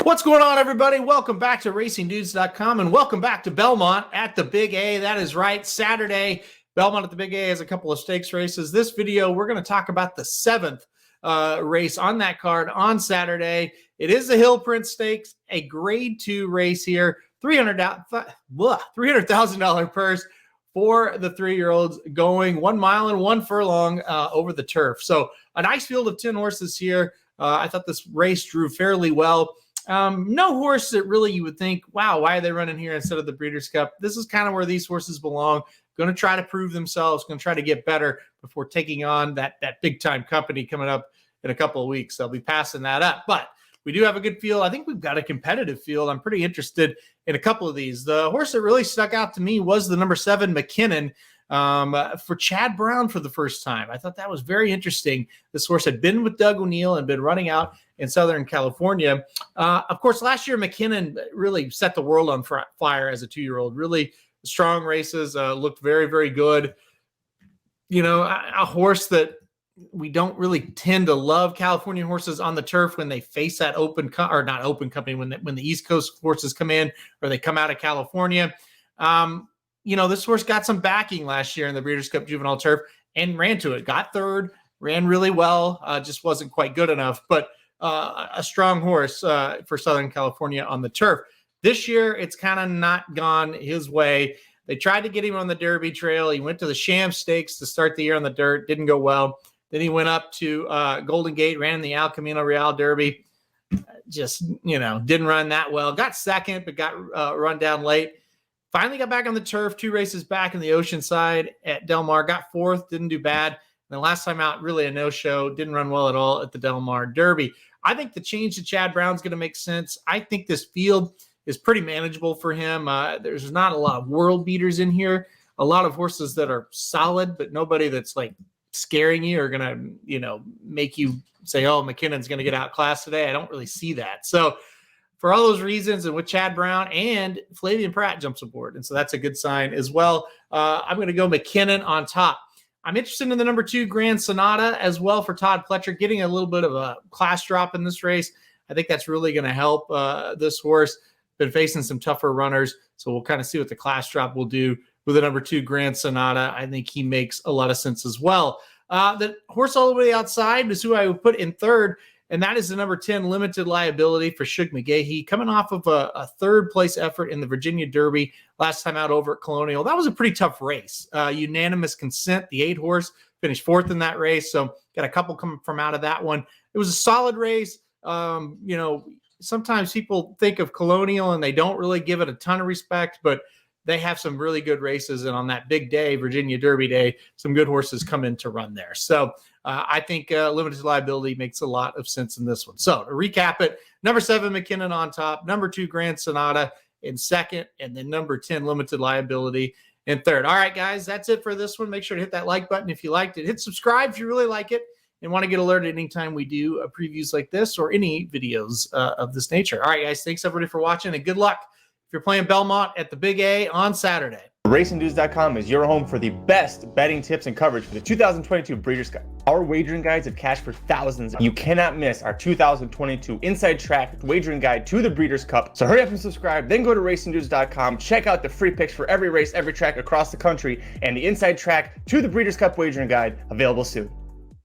What's going on, everybody? Welcome back to RacingDudes.com and welcome back to Belmont at the Big A. That is right, Saturday. Belmont at the Big A has a couple of stakes races. This video, we're going to talk about the seventh race on that card on Saturday. It is the Hill Prince Stakes, a Grade 2 race here. $300,000 purse for the 3-year-olds going 1 mile and 1 furlong over the turf. So a nice field of 10 horses here. I thought this race drew fairly well. No horse that really you would think, wow, why are they running here instead of the Breeders' Cup? This is kind of where these horses belong. Going to try to prove themselves, going to try to get better before taking on that big-time company coming up in a couple of weeks. They'll be passing that up. But we do have a good field. I think we've got a competitive field. I'm pretty interested in a couple of these. The horse that really stuck out to me was the number 7, Mackinnon, for Chad Brown for the first time. I thought that was very interesting. This horse had been with Doug O'Neill and been running out in Southern California. Of course, last year, Mackinnon really set the world on fire as a 2-year-old. Really strong races, looked very, very good. You know, a horse that we don't really tend to love California horses on the turf when they face that not open company, when the East Coast horses come in or they come out of California. You know, this horse got some backing last year in the Breeders' Cup Juvenile Turf and ran to it. Got third, ran really well, just wasn't quite good enough. But a strong horse for Southern California on the turf. This year, it's kind of not gone his way. They tried to get him on the Derby Trail. He went to the Sham Stakes to start the year on the dirt. Didn't go well. Then he went up to Golden Gate, ran the Al Camino Real Derby. Just, you know, didn't run that well. Got second, but got run down late. Finally got back on the turf, 2 races back in the Oceanside at Del Mar. Got fourth, didn't do bad. And the last time out, really a no-show. Didn't run well at all at the Del Mar Derby. I think the change to Chad Brown's going to make sense. I think this field is pretty manageable for him. There's not a lot of world beaters in here. A lot of horses that are solid, but nobody that's like scaring you or going to, you know, make you say, oh, McKinnon's going to get outclassed today. I don't really see that. So for all those reasons, and with Chad Brown and Flavian Pratt jumps aboard, and so that's a good sign as well. I'm going to go Mackinnon on top. I'm interested in the number 2 Grand Sonata as well for Todd Pletcher, getting a little bit of a class drop in this race. I think that's really going to help this horse. Been facing some tougher runners, so we'll kind of see what the class drop will do with the number 2 Grand Sonata. I think he makes a lot of sense as well. The horse all the way outside is who I would put in third, and that is the number 10 Limited Liability for Shug McGahee, coming off of a third-place effort in the Virginia Derby last time out over at Colonial. That was a pretty tough race. Unanimous consent. The 8 horse finished 4th in that race, so got a couple coming from out of that one. It was a solid race. You know, sometimes people think of Colonial and they don't really give it a ton of respect, but they have some really good races. And on that big day, Virginia Derby Day, some good horses come in to run there. So I think Limited Liability makes a lot of sense in this one. So to recap it, number 7, Mackinnon on top, number 2, Grand Sonata in second, and then number 10, Limited Liability in third. All right, guys, that's it for this one. Make sure to hit that like button if you liked it. Hit subscribe if you really like it and want to get alerted anytime we do previews like this or any videos of this nature. All right, guys, thanks everybody for watching, and good luck if you're playing Belmont at the Big A on Saturday. RacingDudes.com is your home for the best betting tips and coverage for the 2022 Breeders' Cup. Our wagering guides have cash for thousands. You cannot miss our 2022 Inside Track wagering guide to the Breeders' Cup. So hurry up and subscribe, then go to RacingDudes.com. Check out the free picks for every race, every track across the country, and the Inside Track to the Breeders' Cup wagering guide available soon.